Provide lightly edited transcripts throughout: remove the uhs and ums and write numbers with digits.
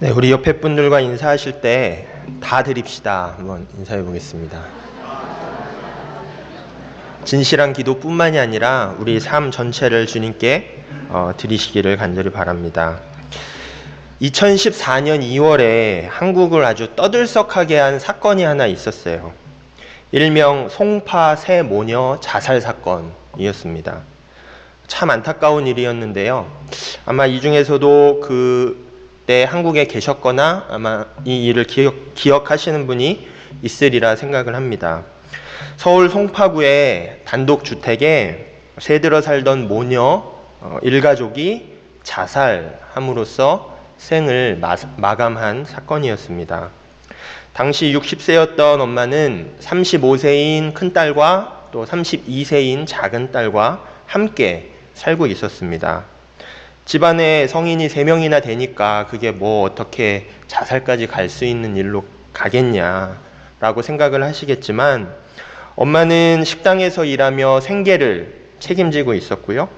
네, 우리 옆에 분들과 인사하실 때 다 드립시다. 한번 인사해 보겠습니다. 진실한 기도뿐만이 아니라 우리 삶 전체를 주님께 드리시기를 간절히 바랍니다. 2014년 2월에 한국을 아주 떠들썩하게 한 사건이 하나 있었어요. 일명 송파 새 모녀 자살 사건이었습니다. 참 안타까운 일이었는데요. 아마 이 중에서도 그때 한국에 계셨거나 아마 이 일을 기억하시는 분이 있으리라 생각을 합니다. 서울 송파구의 단독주택에 새들어 살던 모녀 일가족이 자살함으로써 생을 마감한 사건이었습니다. 당시 60세였던 엄마는 35세인 큰딸과 또 32세인 작은 딸과 함께 살고 있었습니다. 집안에 성인이 3명이나 되니까 그게 뭐 어떻게 자살까지 갈 수 있는 일로 가겠냐라고 생각을 하시겠지만, 엄마는 식당에서 일하며 생계를 책임지고 있었고요.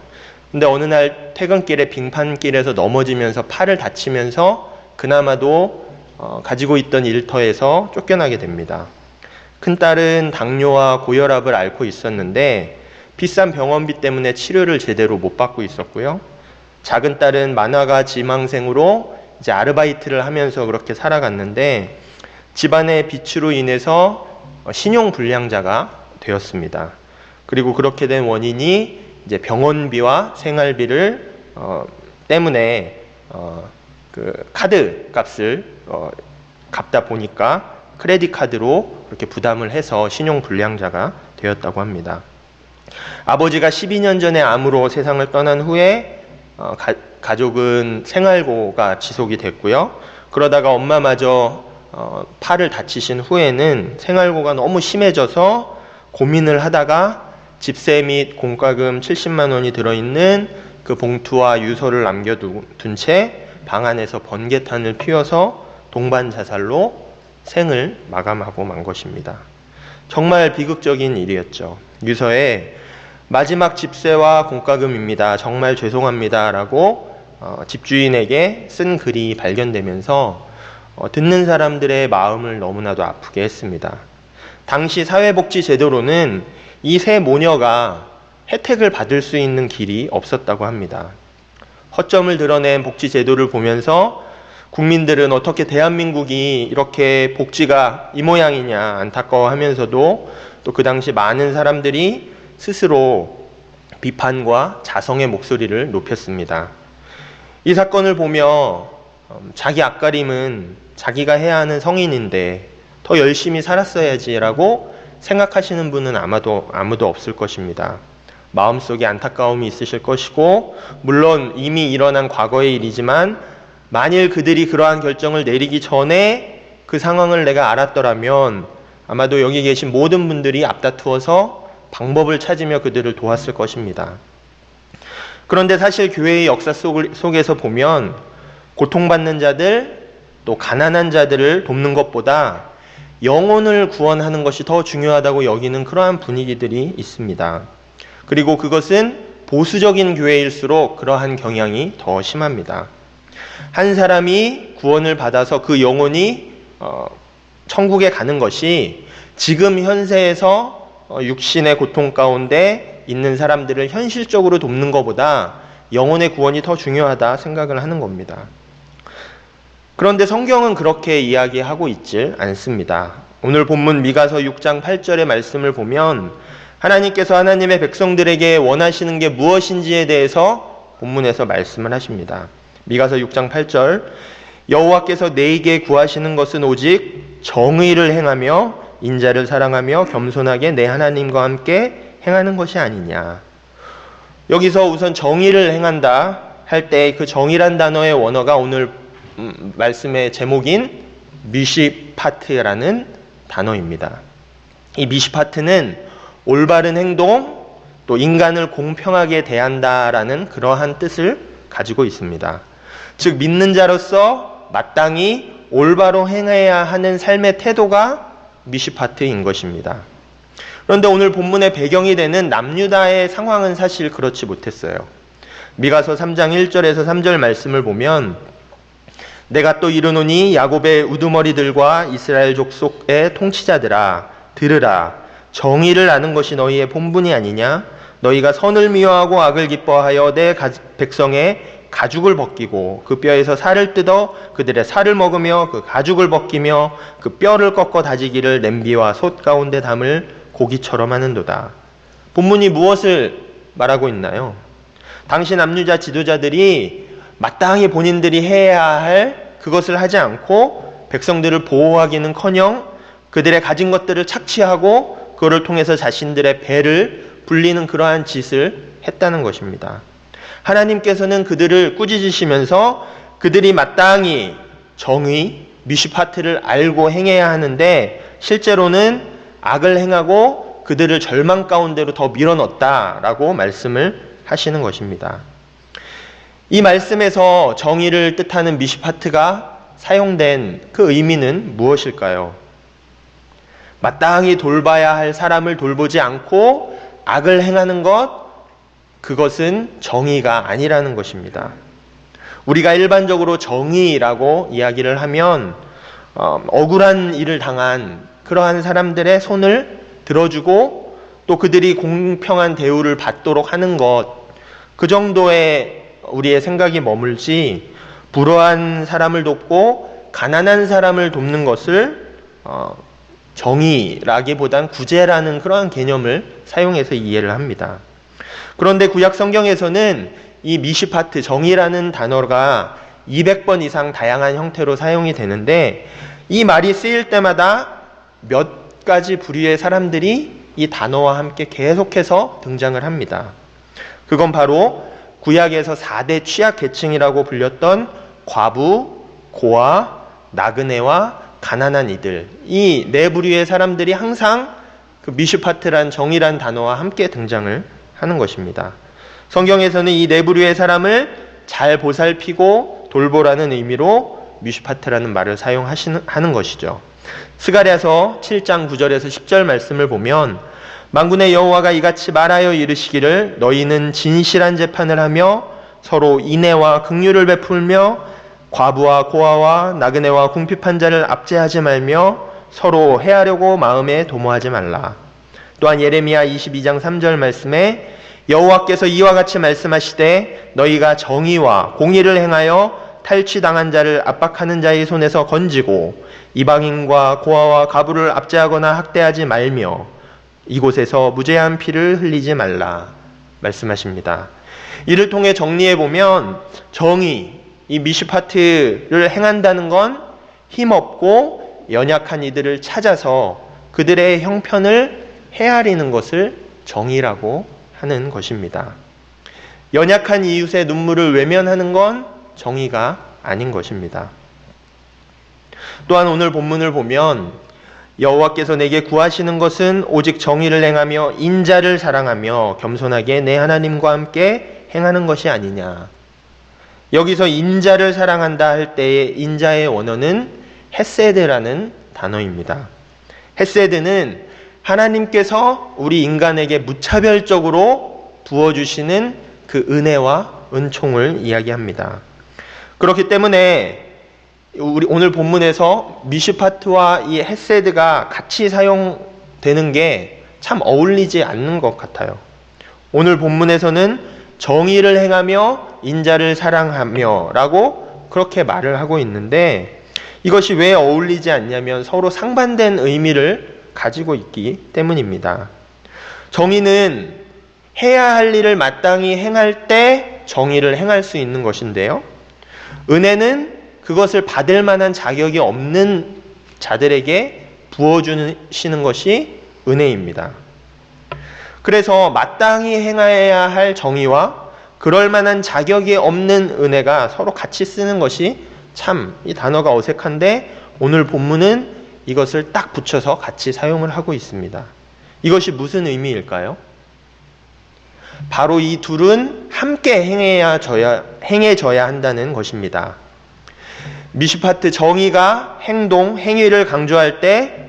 근데 어느 날 퇴근길에 빙판길에서 넘어지면서 팔을 다치면서 그나마도 가지고 있던 일터에서 쫓겨나게 됩니다. 큰딸은 당뇨와 고혈압을 앓고 있었는데 비싼 병원비 때문에 치료를 제대로 못 받고 있었고요. 작은 딸은 만화가 지망생으로 이제 아르바이트를 하면서 그렇게 살아갔는데 집안의 빚으로 인해서 신용불량자가 되었습니다. 그리고 그렇게 된 원인이 이제 병원비와 생활비를 때문에 그 카드 값을 갚다 보니까 크레딧 카드로 그렇게 부담을 해서 신용불량자가 되었다고 합니다. 아버지가 12년 전에 암으로 세상을 떠난 후에 가족은 생활고가 지속이 됐고요. 그러다가 엄마마저 팔을 다치신 후에는 생활고가 너무 심해져서 고민을 하다가 집세 및 공과금 70만 원이 들어있는 그 봉투와 유서를 남겨둔 채 방 안에서 번개탄을 피워서 동반 자살로 생을 마감하고 만 것입니다. 정말 비극적인 일이었죠. 유서에 마지막 집세와 공과금입니다. 정말 죄송합니다. 라고 집주인에게 쓴 글이 발견되면서 듣는 사람들의 마음을 너무나도 아프게 했습니다. 당시 사회복지제도로는 이 세 모녀가 혜택을 받을 수 있는 길이 없었다고 합니다. 허점을 드러낸 복지제도를 보면서 국민들은 어떻게 대한민국이 이렇게 복지가 이 모양이냐 안타까워하면서도 또 그 당시 많은 사람들이 스스로 비판과 자성의 목소리를 높였습니다. 이 사건을 보며 자기 앞가림은 자기가 해야 하는 성인인데 더 열심히 살았어야지라고 생각하시는 분은 아무도 없을 것입니다. 마음속에 안타까움이 있으실 것이고, 물론 이미 일어난 과거의 일이지만 만일 그들이 그러한 결정을 내리기 전에 그 상황을 내가 알았더라면 아마도 여기 계신 모든 분들이 앞다투어서 방법을 찾으며 그들을 도왔을 것입니다. 그런데 사실 교회의 역사 속에서 보면 고통받는 자들, 또 가난한 자들을 돕는 것보다 영혼을 구원하는 것이 더 중요하다고 여기는 그러한 분위기들이 있습니다. 그리고 그것은 보수적인 교회일수록 그러한 경향이 더 심합니다. 한 사람이 구원을 받아서 그 영혼이 천국에 가는 것이 지금 현세에서 육신의 고통 가운데 있는 사람들을 현실적으로 돕는 것보다 영혼의 구원이 더 중요하다 생각을 하는 겁니다. 그런데 성경은 그렇게 이야기하고 있지 않습니다. 오늘 본문 미가서 6장 8절의 말씀을 보면 하나님께서 하나님의 백성들에게 원하시는 게 무엇인지에 대해서 본문에서 말씀을 하십니다. 미가서 6장 8절, 여호와께서 내게 구하시는 것은 오직 정의를 행하며 인자를 사랑하며 겸손하게 내 하나님과 함께 행하는 것이 아니냐. 여기서 우선 정의를 행한다 할 때 그 정의란 단어의 원어가 오늘 말씀의 제목인 미시파트라는 단어입니다. 이 미시파트는 올바른 행동, 또 인간을 공평하게 대한다라는 그러한 뜻을 가지고 있습니다. 즉 믿는 자로서 마땅히 올바로 행해야 하는 삶의 태도가 미시파트인 것입니다. 그런데 오늘 본문의 배경이 되는 남유다의 상황은 사실 그렇지 못했어요. 미가서 3장 1절에서 3절 말씀을 보면 내가 또 이르노니 야곱의 우두머리들과 이스라엘 족속의 통치자들아 들으라. 정의를 아는 것이 너희의 본분이 아니냐? 너희가 선을 미워하고 악을 기뻐하여 내 백성의 가죽을 벗기고 그 뼈에서 살을 뜯어 그들의 살을 먹으며 그 가죽을 벗기며 그 뼈를 꺾어 다지기를 냄비와 솥 가운데 담을 고기처럼 하는도다. 본문이 무엇을 말하고 있나요? 당시 남유다 지도자들이 마땅히 본인들이 해야 할 그것을 하지 않고 백성들을 보호하기는커녕 그들의 가진 것들을 착취하고 그를 통해서 자신들의 배를 불리는 그러한 짓을 했다는 것입니다. 하나님께서는 그들을 꾸짖으시면서 그들이 마땅히 정의, 미슈파트를 알고 행해야 하는데 실제로는 악을 행하고 그들을 절망 가운데로 더 밀어넣었다라고 말씀을 하시는 것입니다. 이 말씀에서 정의를 뜻하는 미슈파트가 사용된 그 의미는 무엇일까요? 마땅히 돌봐야 할 사람을 돌보지 않고 악을 행하는 것, 그것은 정의가 아니라는 것입니다. 우리가 일반적으로 정의라고 이야기를 하면 억울한 일을 당한 그러한 사람들의 손을 들어주고 또 그들이 공평한 대우를 받도록 하는 것, 그 정도의 우리의 생각이 머물지 불우한 사람을 돕고 가난한 사람을 돕는 것을 정의라기보단 구제라는 그러한 개념을 사용해서 이해를 합니다. 그런데 구약 성경에서는 이 미슈파트, 정의라는 단어가 200번 이상 다양한 형태로 사용이 되는데 이 말이 쓰일 때마다 몇 가지 부류의 사람들이 이 단어와 함께 계속해서 등장을 합니다. 그건 바로 구약에서 4대 취약 계층이라고 불렸던 과부, 고아, 나그네와 가난한 이들, 이 네 부류의 사람들이 항상 그 미슈파트란 정의란 단어와 함께 등장을 하는 것입니다. 성경에서는 이 네 부류의 사람을 잘 보살피고 돌보라는 의미로 미슈파트라는 말을 사용하는 것이죠. 스가랴서 7장 9절에서 10절 말씀을 보면 만군의 여호와가 이같이 말하여 이르시기를 너희는 진실한 재판을 하며 서로 인애와 긍휼을 베풀며 과부와 고아와 나그네와 궁핍한 자를 압제하지 말며 서로 해하려고 마음에 도모하지 말라. 또한 예레미야 22장 3절 말씀에 여호와께서 이와 같이 말씀하시되 너희가 정의와 공의를 행하여 탈취당한 자를 압박하는 자의 손에서 건지고 이방인과 고아와 가부를 압제하거나 학대하지 말며 이곳에서 무죄한 피를 흘리지 말라 말씀하십니다. 이를 통해 정리해보면 정의, 이 미슈파트를 행한다는 건 힘없고 연약한 이들을 찾아서 그들의 형편을 헤아리는 것을 정의라고 하는 것입니다. 연약한 이웃의 눈물을 외면하는 건 정의가 아닌 것입니다. 또한 오늘 본문을 보면 여호와께서 내게 구하시는 것은 오직 정의를 행하며 인자를 사랑하며 겸손하게 내 하나님과 함께 행하는 것이 아니냐. 여기서 인자를 사랑한다 할 때의 인자의 원어는 헤세드라는 단어입니다. 헤세드는 하나님께서 우리 인간에게 무차별적으로 부어주시는 그 은혜와 은총을 이야기합니다. 그렇기 때문에 우리 오늘 본문에서 미슈파트와 이 헤세드가 같이 사용되는 게 참 어울리지 않는 것 같아요. 오늘 본문에서는 정의를 행하며 인자를 사랑하며 라고 그렇게 말을 하고 있는데 이것이 왜 어울리지 않냐면 서로 상반된 의미를 가지고 있기 때문입니다. 정의는 해야 할 일을 마땅히 행할 때 정의를 행할 수 있는 것인데요. 은혜는 그것을 받을 만한 자격이 없는 자들에게 부어주시는 것이 은혜입니다. 그래서 마땅히 행해야 할 정의와 그럴 만한 자격이 없는 은혜가 서로 같이 쓰는 것이 참 이 단어가 어색한데 오늘 본문은 이것을 딱 붙여서 같이 사용을 하고 있습니다. 이것이 무슨 의미일까요? 바로 이 둘은 함께 행해져야 한다는 것입니다. 미슈파트 정의가 행동, 행위를 강조할 때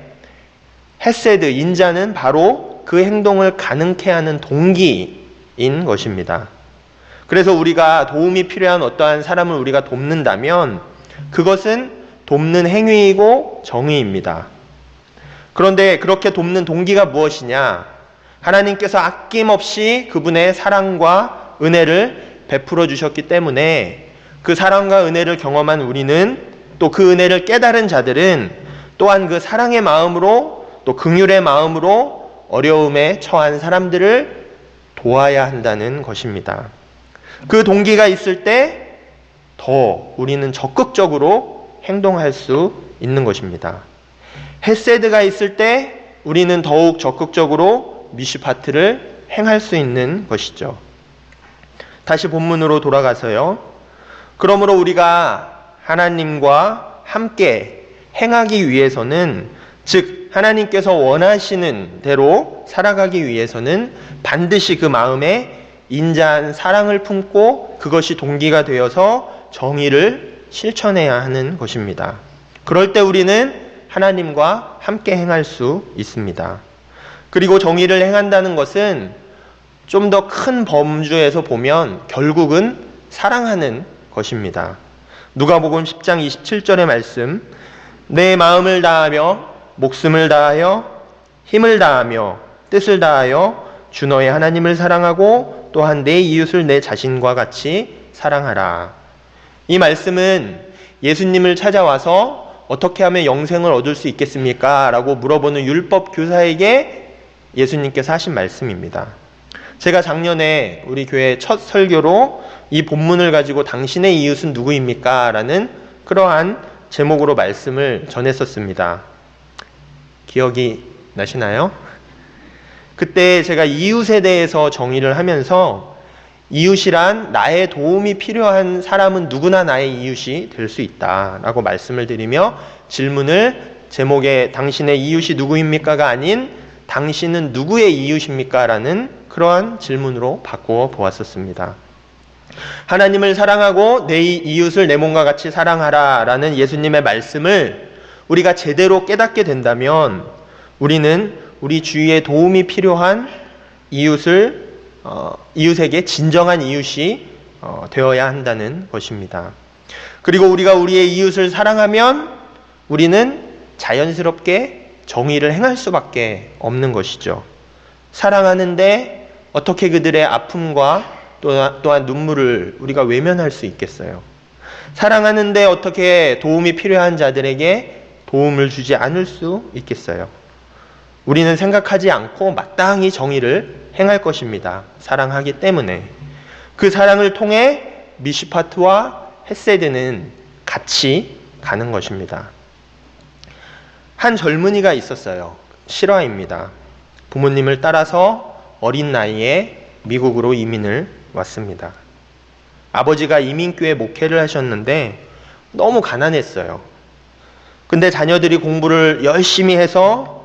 헤세드, 인자는 바로 그 행동을 가능케 하는 동기인 것입니다. 그래서 우리가 도움이 필요한 어떠한 사람을 우리가 돕는다면 그것은 돕는 행위이고 정의입니다. 그런데 그렇게 돕는 동기가 무엇이냐? 하나님께서 아낌없이 그분의 사랑과 은혜를 베풀어 주셨기 때문에 그 사랑과 은혜를 경험한 우리는, 또 그 은혜를 깨달은 자들은 또한 그 사랑의 마음으로, 또 긍휼의 마음으로 어려움에 처한 사람들을 도와야 한다는 것입니다. 그 동기가 있을 때 더 우리는 적극적으로 행동할 수 있는 것입니다. 헤세드가 있을 때 우리는 더욱 적극적으로 미슈파트를 행할 수 있는 것이죠. 다시 본문으로 돌아가서요. 그러므로 우리가 하나님과 함께 행하기 위해서는, 즉 하나님께서 원하시는 대로 살아가기 위해서는 반드시 그 마음에 인자한 사랑을 품고 그것이 동기가 되어서 정의를 실천해야 하는 것입니다. 그럴 때 우리는 하나님과 함께 행할 수 있습니다. 그리고 정의를 행한다는 것은 좀 더 큰 범주에서 보면 결국은 사랑하는 것입니다. 누가복음 10장 27절의 말씀, 내 마음을 다하며 목숨을 다하여 힘을 다하며 뜻을 다하여 주 너의 하나님을 사랑하고 또한 내 이웃을 내 자신과 같이 사랑하라. 이 말씀은 예수님을 찾아와서 어떻게 하면 영생을 얻을 수 있겠습니까? 라고 물어보는 율법 교사에게 예수님께서 하신 말씀입니다. 제가 작년에 우리 교회 첫 설교로 이 본문을 가지고 당신의 이웃은 누구입니까? 라는 그러한 제목으로 말씀을 전했었습니다. 기억이 나시나요? 그때 제가 이웃에 대해서 정의를 하면서 이웃이란 나의 도움이 필요한 사람은 누구나 나의 이웃이 될 수 있다라고 말씀을 드리며 질문을 제목에 당신의 이웃이 누구입니까가 아닌 당신은 누구의 이웃입니까? 라는 그러한 질문으로 바꾸어 보았었습니다. 하나님을 사랑하고 내 이웃을 내 몸과 같이 사랑하라 라는 예수님의 말씀을 우리가 제대로 깨닫게 된다면 우리는 우리 주위에 도움이 필요한 이웃에게 진정한 이웃이 되어야 한다는 것입니다. 그리고 우리가 우리의 이웃을 사랑하면 우리는 자연스럽게 정의를 행할 수밖에 없는 것이죠. 사랑하는데 어떻게 그들의 아픔과 또한 눈물을 우리가 외면할 수 있겠어요? 사랑하는데 어떻게 도움이 필요한 자들에게 도움을 주지 않을 수 있겠어요? 우리는 생각하지 않고 마땅히 정의를 행할 것입니다. 사랑하기 때문에. 그 사랑을 통해 미슈파트와 헤세드는 같이 가는 것입니다. 한 젊은이가 있었어요. 실화입니다. 부모님을 따라서 어린 나이에 미국으로 이민을 왔습니다. 아버지가 이민교회 목회를 하셨는데 너무 가난했어요. 근데 자녀들이 공부를 열심히 해서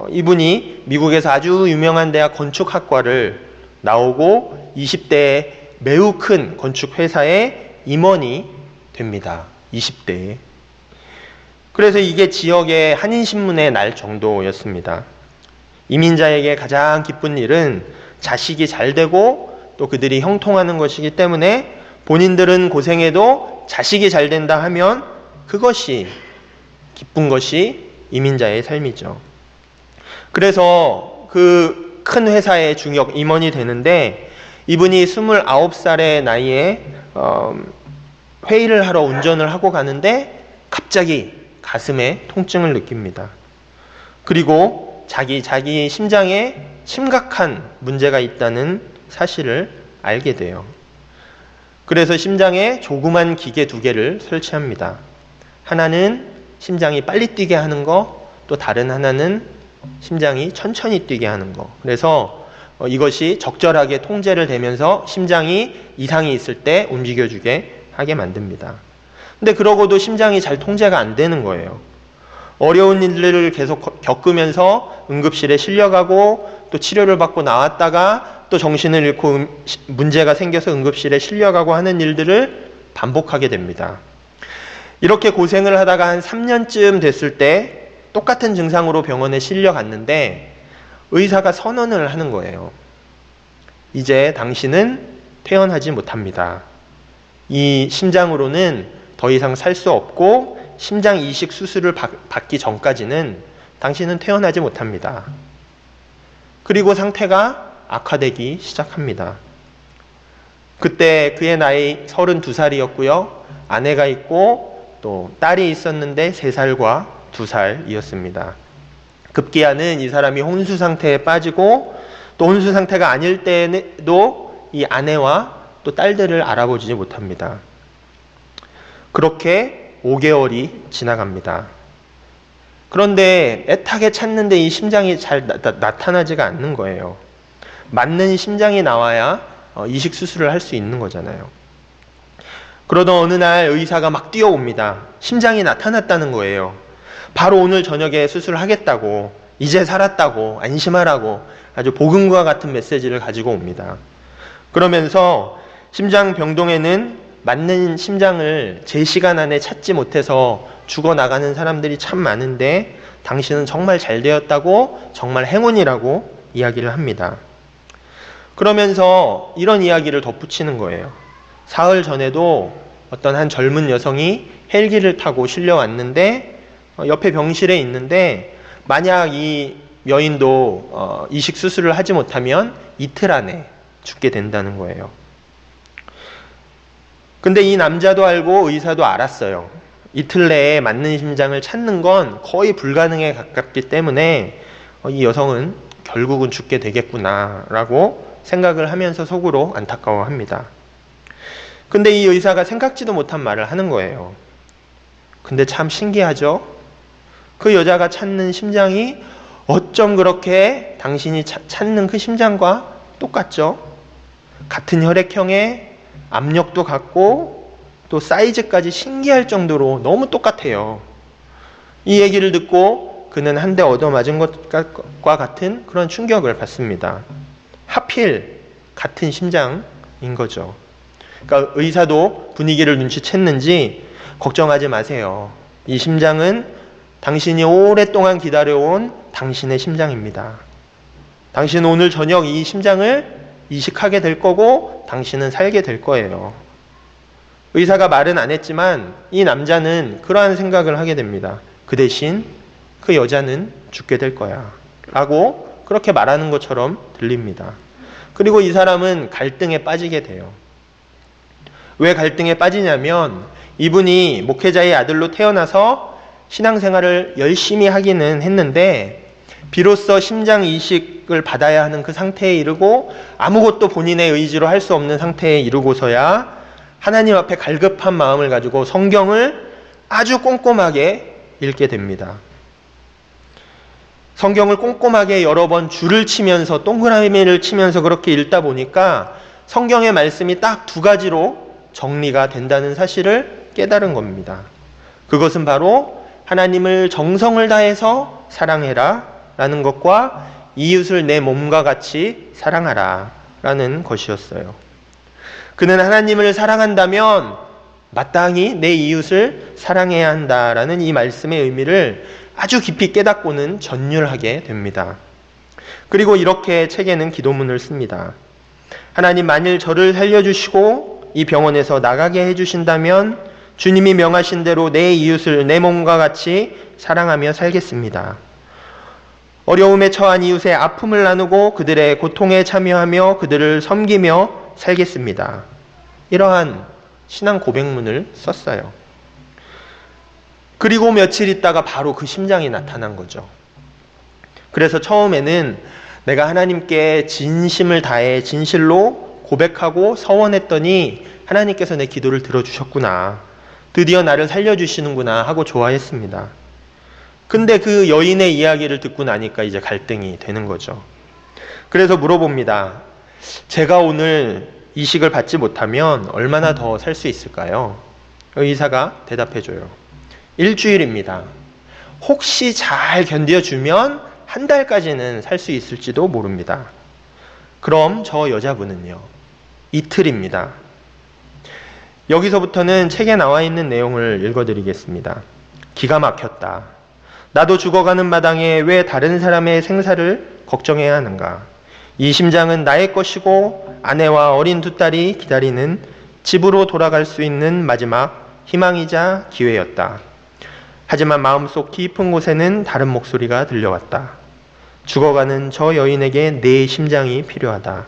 이분이 미국에서 아주 유명한 대학 건축학과를 나오고 20대에 매우 큰 건축회사의 임원이 됩니다. 20대에. 그래서 이게 지역의 한인신문에 날 정도였습니다. 이민자에게 가장 기쁜 일은 자식이 잘 되고 또 그들이 형통하는 것이기 때문에 본인들은 고생해도 자식이 잘 된다 하면 그것이 기쁜 것이 이민자의 삶이죠. 그래서 그 큰 회사의 중역 임원이 되는데 이분이 29살의 나이에 회의를 하러 운전을 하고 가는데 갑자기 가슴에 통증을 느낍니다. 그리고 자기 심장에 심각한 문제가 있다는 사실을 알게 돼요. 그래서 심장에 조그만 기계 2개를 설치합니다. 하나는 심장이 빨리 뛰게 하는 거, 또 다른 하나는 심장이 천천히 뛰게 하는 거. 그래서 이것이 적절하게 통제를 되면서 심장이 이상이 있을 때 움직여주게 하게 만듭니다. 근데 그러고도 심장이 잘 통제가 안 되는 거예요. 어려운 일들을 계속 겪으면서 응급실에 실려가고 또 치료를 받고 나왔다가 또 정신을 잃고 문제가 생겨서 응급실에 실려가고 하는 일들을 반복하게 됩니다. 이렇게 고생을 하다가 한 3년쯤 됐을 때 똑같은 증상으로 병원에 실려갔는데 의사가 선언을 하는 거예요. 이제 당신은 퇴원하지 못합니다. 이 심장으로는 더 이상 살 수 없고 심장 이식 수술을 받기 전까지는 당신은 퇴원하지 못합니다. 그리고 상태가 악화되기 시작합니다. 그때 그의 나이 32살이었고요. 아내가 있고 또 딸이 있었는데 3살과 2살이었습니다. 급기야는 이 사람이 혼수 상태에 빠지고 또 혼수 상태가 아닐 때에도 이 아내와 또 딸들을 알아보지 못합니다. 그렇게 5개월이 지나갑니다. 그런데 애타게 찾는데 이 심장이 잘 나타나지가 않는 거예요. 맞는 심장이 나와야 이식 수술을 할 수 있는 거잖아요. 그러던 어느 날 의사가 막 뛰어옵니다. 심장이 나타났다는 거예요. 바로 오늘 저녁에 수술을 하겠다고, 이제 살았다고, 안심하라고 아주 복음과 같은 메시지를 가지고 옵니다. 그러면서 심장병동에는 맞는 심장을 제 시간 안에 찾지 못해서 죽어나가는 사람들이 참 많은데 당신은 정말 잘 되었다고, 정말 행운이라고 이야기를 합니다. 그러면서 이런 이야기를 덧붙이는 거예요. 사흘 전에도 어떤 한 젊은 여성이 헬기를 타고 실려왔는데 옆에 병실에 있는데 만약 이 여인도 이식 수술을 하지 못하면 이틀 안에 죽게 된다는 거예요. 근데 이 남자도 알고 의사도 알았어요. 이틀 내에 맞는 심장을 찾는 건 거의 불가능에 가깝기 때문에 이 여성은 결국은 죽게 되겠구나라고 생각을 하면서 속으로 안타까워합니다. 근데 이 의사가 생각지도 못한 말을 하는 거예요. 근데 참 신기하죠? 그 여자가 찾는 심장이 어쩜 그렇게 당신이 찾는 그 심장과 똑같죠? 같은 혈액형에 압력도 같고 또 사이즈까지 신기할 정도로 너무 똑같아요. 이 얘기를 듣고 그는 한 대 얻어맞은 것과 같은 그런 충격을 받습니다. 하필 같은 심장인 거죠. 그러니까 의사도 분위기를 눈치챘는지 걱정하지 마세요. 이 심장은 당신이 오랫동안 기다려온 당신의 심장입니다. 당신은 오늘 저녁 이 심장을 이식하게 될 거고 당신은 살게 될 거예요. 의사가 말은 안 했지만 이 남자는 그러한 생각을 하게 됩니다. 그 대신 그 여자는 죽게 될 거야 라고 그렇게 말하는 것처럼 들립니다. 그리고 이 사람은 갈등에 빠지게 돼요. 왜 갈등에 빠지냐면 이분이 목회자의 아들로 태어나서 신앙생활을 열심히 하기는 했는데 비로소 심장 이식을 받아야 하는 그 상태에 이르고 아무것도 본인의 의지로 할 수 없는 상태에 이르고서야 하나님 앞에 갈급한 마음을 가지고 성경을 아주 꼼꼼하게 읽게 됩니다. 성경을 꼼꼼하게 여러 번 줄을 치면서 동그라미를 치면서 그렇게 읽다 보니까 성경의 말씀이 딱 2가지로 정리가 된다는 사실을 깨달은 겁니다. 그것은 바로 하나님을 정성을 다해서 사랑해라 라는 것과 이웃을 내 몸과 같이 사랑하라 라는 것이었어요. 그는 하나님을 사랑한다면 마땅히 내 이웃을 사랑해야 한다라는 이 말씀의 의미를 아주 깊이 깨닫고는 전율하게 됩니다. 그리고 이렇게 책에는 기도문을 씁니다. 하나님, 만일 저를 살려주시고 이 병원에서 나가게 해주신다면 주님이 명하신 대로 내 이웃을 내 몸과 같이 사랑하며 살겠습니다. 어려움에 처한 이웃의 아픔을 나누고 그들의 고통에 참여하며 그들을 섬기며 살겠습니다. 이러한 신앙 고백문을 썼어요. 그리고 며칠 있다가 바로 그 심장이 나타난 거죠. 그래서 처음에는 내가 하나님께 진심을 다해 진실로 고백하고 서원했더니 하나님께서 내 기도를 들어주셨구나. 드디어 나를 살려주시는구나 하고 좋아했습니다. 근데 그 여인의 이야기를 듣고 나니까 이제 갈등이 되는 거죠. 그래서 물어봅니다. 제가 오늘 이식을 받지 못하면 얼마나 더 살 수 있을까요? 의사가 대답해줘요. 1주일입니다. 혹시 잘 견뎌주면 한 달까지는 살 수 있을지도 모릅니다. 그럼 저 여자분은요? 이틀입니다. 여기서부터는 책에 나와 있는 내용을 읽어드리겠습니다. 기가 막혔다. 나도 죽어가는 마당에 왜 다른 사람의 생사를 걱정해야 하는가? 이 심장은 나의 것이고 아내와 어린 2딸이 기다리는 집으로 돌아갈 수 있는 마지막 희망이자 기회였다. 하지만 마음속 깊은 곳에는 다른 목소리가 들려왔다. 죽어가는 저 여인에게 내 심장이 필요하다.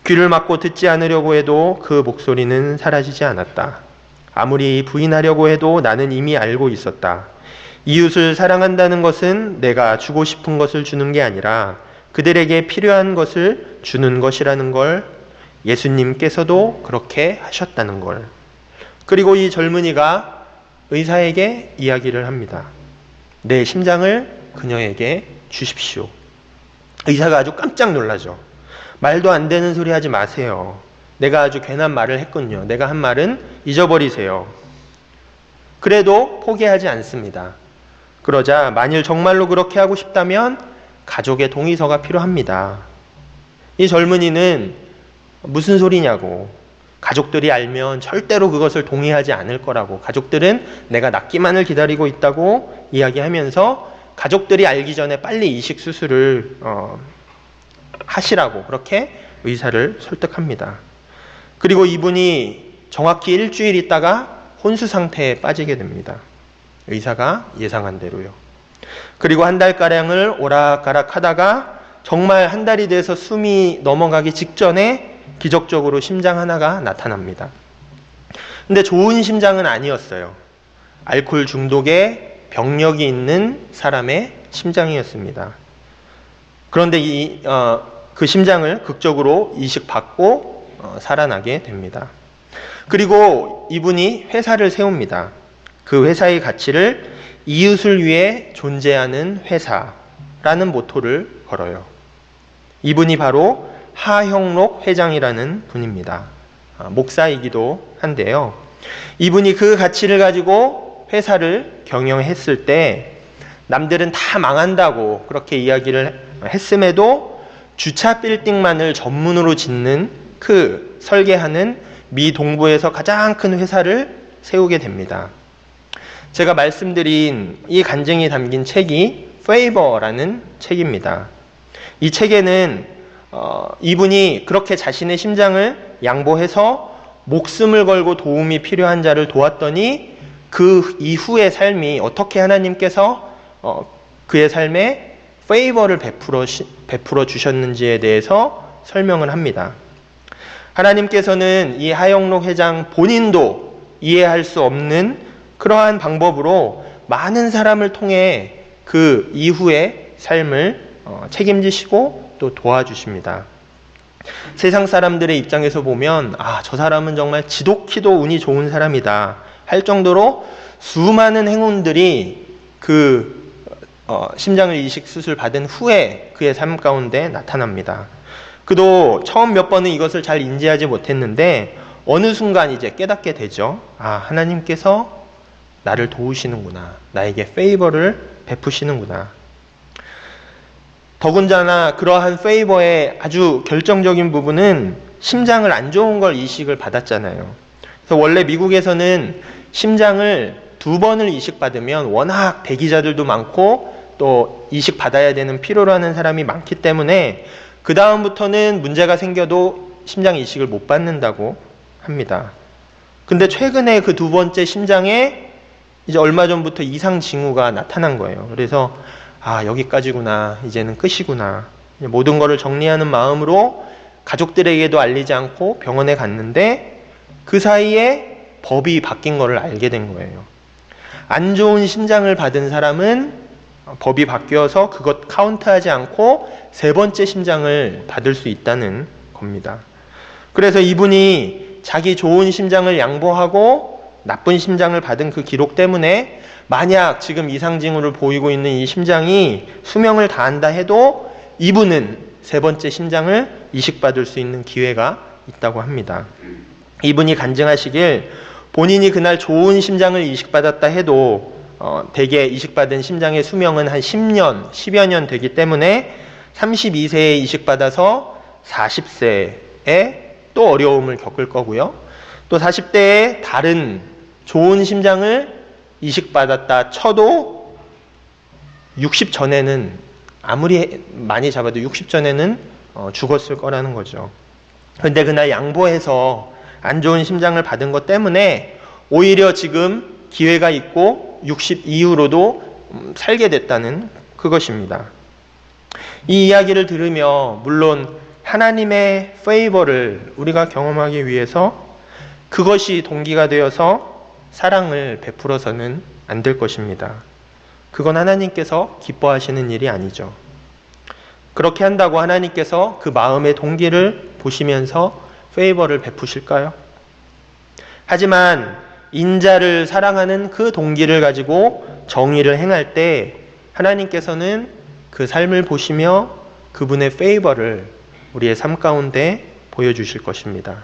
귀를 막고 듣지 않으려고 해도 그 목소리는 사라지지 않았다. 아무리 부인하려고 해도 나는 이미 알고 있었다. 이웃을 사랑한다는 것은 내가 주고 싶은 것을 주는 게 아니라 그들에게 필요한 것을 주는 것이라는 걸, 예수님께서도 그렇게 하셨다는 걸. 그리고 이 젊은이가 의사에게 이야기를 합니다. 내 심장을 그녀에게 주십시오. 의사가 아주 깜짝 놀라죠. 말도 안 되는 소리 하지 마세요. 내가 아주 괜한 말을 했군요. 내가 한 말은 잊어버리세요. 그래도 포기하지 않습니다. 그러자 만일 정말로 그렇게 하고 싶다면 가족의 동의서가 필요합니다. 이 젊은이는 무슨 소리냐고, 가족들이 알면 절대로 그것을 동의하지 않을 거라고, 가족들은 내가 낫기만을 기다리고 있다고 이야기하면서 가족들이 알기 전에 빨리 이식 수술을 하시라고 그렇게 의사를 설득합니다. 그리고 이분이 정확히 일주일 있다가 혼수 상태에 빠지게 됩니다. 의사가 예상한 대로요. 그리고 한 달가량을 오락가락 하다가 정말 한 달이 돼서 숨이 넘어가기 직전에 기적적으로 심장 하나가 나타납니다. 근데 좋은 심장은 아니었어요. 알코올 중독에 병력이 있는 사람의 심장이었습니다. 그런데 그 심장을 극적으로 이식받고 살아나게 됩니다. 그리고 이분이 회사를 세웁니다. 그 회사의 가치를 이웃을 위해 존재하는 회사라는 모토를 걸어요. 이분이 바로 하형록 회장이라는 분입니다. 목사이기도 한데요. 이분이 그 가치를 가지고 회사를 경영했을 때 남들은 다 망한다고 그렇게 이야기를 했음에도 주차 빌딩만을 전문으로 짓는 그 설계하는 미 동부에서 가장 큰 회사를 세우게 됩니다. 제가 말씀드린 이 간증이 담긴 책이 페이버라는 책입니다. 이 책에는 이분이 그렇게 자신의 심장을 양보해서 목숨을 걸고 도움이 필요한 자를 도왔더니 그 이후의 삶이 어떻게 하나님께서 그의 삶에 페이버를 베풀어 주셨는지에 대해서 설명을 합니다. 하나님께서는 이 하영록 회장 본인도 이해할 수 없는 그러한 방법으로 많은 사람을 통해 그 이후의 삶을 책임지시고 또 도와주십니다. 세상 사람들의 입장에서 보면 저 사람은 정말 지독히도 운이 좋은 사람이다 할 정도로 수많은 행운들이 그 심장을 이식 수술 받은 후에 그의 삶 가운데 나타납니다. 그도 처음 몇 번은 이것을 잘 인지하지 못했는데 어느 순간 이제 깨닫게 되죠. 하나님께서 나를 도우시는구나. 나에게 페이버를 베푸시는구나. 더군다나 그러한 페이버의 아주 결정적인 부분은 심장을 안 좋은 걸 이식을 받았잖아요. 그래서 원래 미국에서는 심장을 2번을 이식받으면 워낙 대기자들도 많고 또 이식받아야 되는 필요로 하는 사람이 많기 때문에 그 다음부터는 문제가 생겨도 심장 이식을 못 받는다고 합니다. 근데 최근에 그 2번째 심장에 이제 얼마 전부터 이상 징후가 나타난 거예요. 그래서 여기까지구나. 이제는 끝이구나. 모든 것을 정리하는 마음으로 가족들에게도 알리지 않고 병원에 갔는데 그 사이에 법이 바뀐 것을 알게 된 거예요. 안 좋은 심장을 받은 사람은 법이 바뀌어서 그것 카운트하지 않고 3번째 심장을 받을 수 있다는 겁니다. 그래서 이분이 자기 좋은 심장을 양보하고 나쁜 심장을 받은 그 기록 때문에 만약 지금 이상 징후를 보이고 있는 이 심장이 수명을 다한다 해도 이분은 3번째 심장을 이식받을 수 있는 기회가 있다고 합니다. 이분이 간증하시길 본인이 그날 좋은 심장을 이식받았다 해도 대개 이식받은 심장의 수명은 한 10년, 10여 년 되기 때문에 32세에 이식받아서 40세에 또 어려움을 겪을 거고요. 또 40대에 다른 좋은 심장을 이식받았다 쳐도 60 전에는 아무리 많이 잡아도 60 전에는 죽었을 거라는 거죠. 그런데 그날 양보해서 안 좋은 심장을 받은 것 때문에 오히려 지금 기회가 있고 60 이후로도 살게 됐다는 그것입니다. 이 이야기를 들으며 물론 하나님의 페이버를 우리가 경험하기 위해서 그것이 동기가 되어서 사랑을 베풀어서는 안 될 것입니다. 그건 하나님께서 기뻐하시는 일이 아니죠. 그렇게 한다고 하나님께서 그 마음의 동기를 보시면서 페이버를 베푸실까요? 하지만 인자를 사랑하는 그 동기를 가지고 정의를 행할 때 하나님께서는 그 삶을 보시며 그분의 페이버를 우리의 삶 가운데 보여주실 것입니다.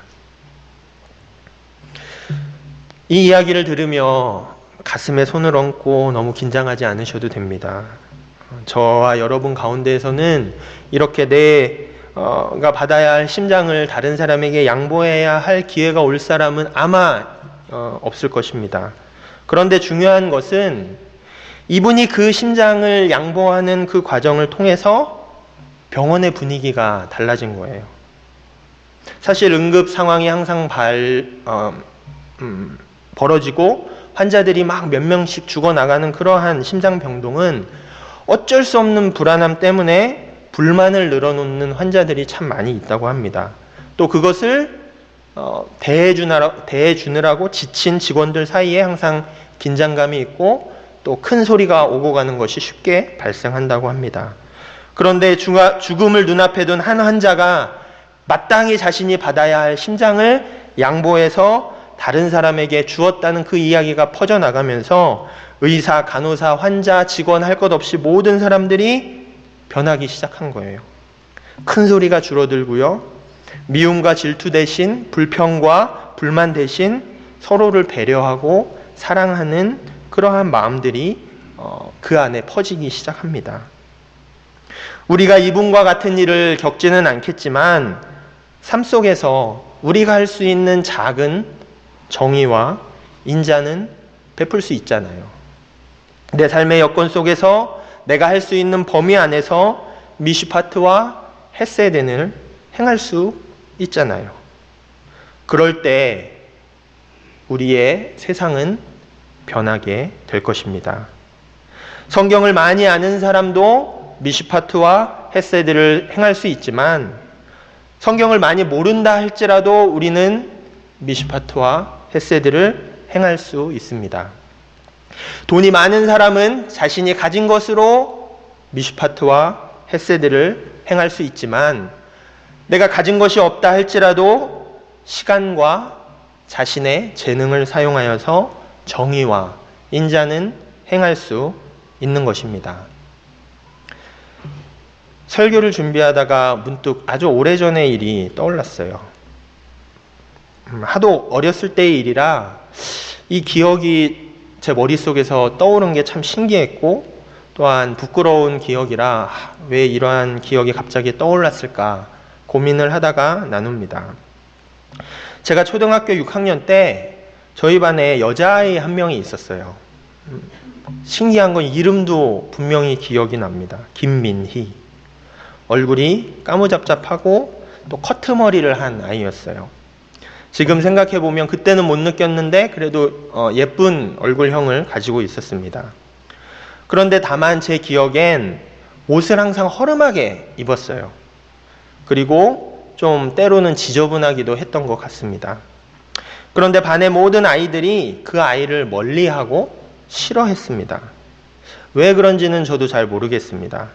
이 이야기를 들으며 가슴에 손을 얹고 너무 긴장하지 않으셔도 됩니다. 저와 여러분 가운데에서는 이렇게 내가 받아야 할 심장을 다른 사람에게 양보해야 할 기회가 올 사람은 아마 없을 것입니다. 그런데 중요한 것은 이분이 그 심장을 양보하는 그 과정을 통해서 병원의 분위기가 달라진 거예요. 사실 응급 상황이 항상 벌어지고 환자들이 막 몇 명씩 죽어나가는 그러한 심장병동은 어쩔 수 없는 불안함 때문에 불만을 늘어놓는 환자들이 참 많이 있다고 합니다. 또 그것을 대해주느라고 지친 직원들 사이에 항상 긴장감이 있고 또 큰 소리가 오고 가는 것이 쉽게 발생한다고 합니다. 그런데 죽음을 눈앞에 둔 한 환자가 마땅히 자신이 받아야 할 심장을 양보해서 다른 사람에게 주었다는 그 이야기가 퍼져나가면서 의사, 간호사, 환자, 직원 할 것 없이 모든 사람들이 변하기 시작한 거예요. 큰 소리가 줄어들고요. 미움과 질투 대신 불평과 불만 대신 서로를 배려하고 사랑하는 그러한 마음들이 그 안에 퍼지기 시작합니다. 우리가 이분과 같은 일을 겪지는 않겠지만 삶 속에서 우리가 할 수 있는 작은 정의와 인자는 베풀 수 있잖아요. 내 삶의 여건 속에서 내가 할 수 있는 범위 안에서 미슈파트와 헤세드를 행할 수 있잖아요. 그럴 때 우리의 세상은 변하게 될 것입니다. 성경을 많이 아는 사람도 미슈파트와 헤세드를 행할 수 있지만 성경을 많이 모른다 할지라도 우리는 미슈파트와 헤세드를 행할 수 있습니다. 돈이 많은 사람은 자신이 가진 것으로 미슈파트와 헤세드를 행할 수 있지만 내가 가진 것이 없다 할지라도 시간과 자신의 재능을 사용하여서 정의와 인자는 행할 수 있는 것입니다. 설교를 준비하다가 문득 아주 오래전의 일이 떠올랐어요. 하도 어렸을 때의 일이라 이 기억이 제 머릿속에서 떠오른 게 참 신기했고 또한 부끄러운 기억이라 왜 이러한 기억이 갑자기 떠올랐을까 고민을 하다가 나눕니다. 제가 초등학교 6학년 때 저희 반에 여자아이 한 명이 있었어요. 신기한 건 이름도 분명히 기억이 납니다. 김민희. 얼굴이 까무잡잡하고 또 커트머리를 한 아이였어요. 지금 생각해보면 그때는 못 느꼈는데 그래도 예쁜 얼굴형을 가지고 있었습니다. 그런데 다만 제 기억엔 옷을 항상 허름하게 입었어요. 그리고 좀 때로는 지저분하기도 했던 것 같습니다. 그런데 반의 모든 아이들이 그 아이를 멀리하고 싫어했습니다. 왜 그런지는 저도 잘 모르겠습니다.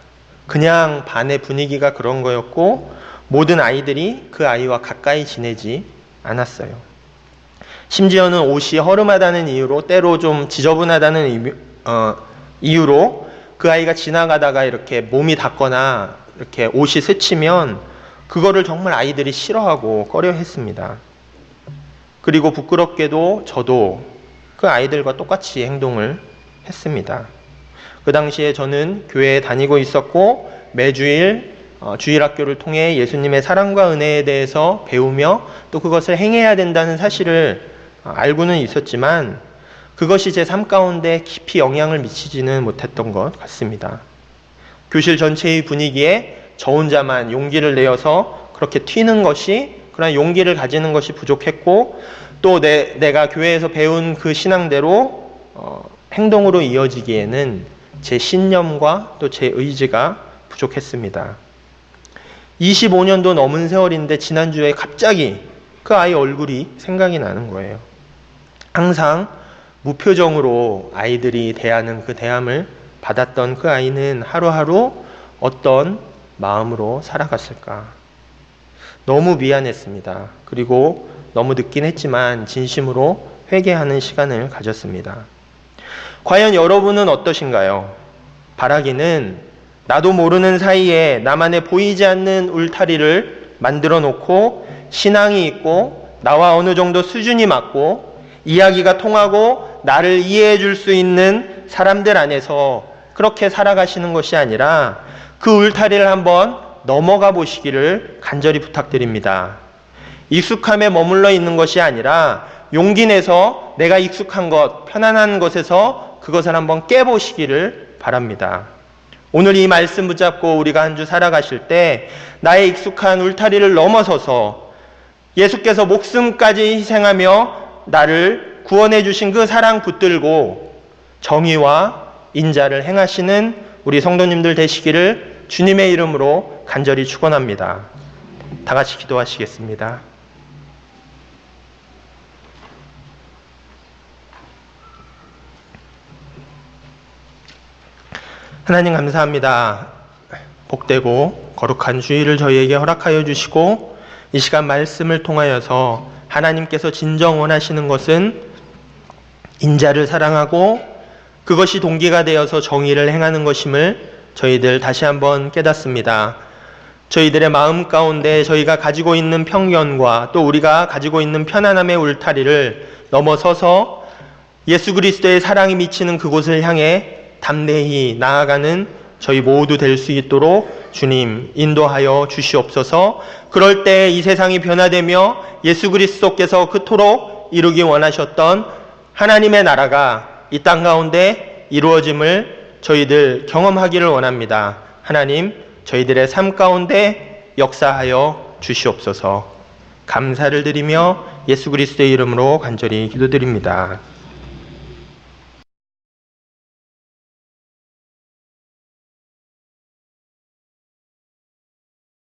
그냥 반의 분위기가 그런 거였고 모든 아이들이 그 아이와 가까이 지내지 않았어요. 심지어는 옷이 허름하다는 이유로 때로 좀 지저분하다는 이유로 그 아이가 지나가다가 이렇게 몸이 닿거나 이렇게 옷이 스치면 그거를 정말 아이들이 싫어하고 꺼려했습니다. 그리고 부끄럽게도 저도 그 아이들과 똑같이 행동을 했습니다. 그 당시에 저는 교회에 다니고 있었고 매주일 주일학교를 통해 예수님의 사랑과 은혜에 대해서 배우며 또 그것을 행해야 된다는 사실을 알고는 있었지만 그것이 제 삶 가운데 깊이 영향을 미치지는 못했던 것 같습니다. 교실 전체의 분위기에 저 혼자만 용기를 내어서 그렇게 튀는 것이 그런 용기를 가지는 것이 부족했고 또 내가 교회에서 배운 그 신앙대로 행동으로 이어지기에는 제 신념과 또 제 의지가 부족했습니다. 25년도 넘은 세월인데 지난주에 갑자기 그 아이 얼굴이 생각이 나는 거예요. 항상 무표정으로 아이들이 대하는 그 대함을 받았던 그 아이는 하루하루 어떤 마음으로 살아갔을까? 너무 미안했습니다. 그리고 너무 늦긴 했지만 진심으로 회개하는 시간을 가졌습니다. 과연 여러분은 어떠신가요? 바라기는 나도 모르는 사이에 나만의 보이지 않는 울타리를 만들어 놓고 신앙이 있고 나와 어느 정도 수준이 맞고 이야기가 통하고 나를 이해해 줄 수 있는 사람들 안에서 그렇게 살아가시는 것이 아니라 그 울타리를 한번 넘어가 보시기를 간절히 부탁드립니다. 익숙함에 머물러 있는 것이 아니라 용기 내서 내가 익숙한 것, 편안한 것에서 그것을 한번 깨보시기를 바랍니다. 오늘 이 말씀 붙잡고 우리가 한 주 살아가실 때 나의 익숙한 울타리를 넘어서서 예수께서 목숨까지 희생하며 나를 구원해 주신 그 사랑 붙들고 정의와 인자를 행하시는 우리 성도님들 되시기를 주님의 이름으로 간절히 축원합니다. 다 같이 기도하시겠습니다. 하나님 감사합니다. 복되고 거룩한 주일을 저희에게 허락하여 주시고 이 시간 말씀을 통하여서 하나님께서 진정 원하시는 것은 인자를 사랑하고 그것이 동기가 되어서 정의를 행하는 것임을 저희들 다시 한번 깨닫습니다. 저희들의 마음 가운데 저희가 가지고 있는 편견과 또 우리가 가지고 있는 편안함의 울타리를 넘어서서 예수 그리스도의 사랑이 미치는 그곳을 향해 담대히 나아가는 저희 모두 될 수 있도록 주님 인도하여 주시옵소서. 그럴 때 이 세상이 변화되며 예수 그리스도께서 그토록 이루기 원하셨던 하나님의 나라가 이 땅 가운데 이루어짐을 저희들 경험하기를 원합니다. 하나님, 저희들의 삶 가운데 역사하여 주시옵소서. 감사를 드리며 예수 그리스도의 이름으로 간절히 기도드립니다.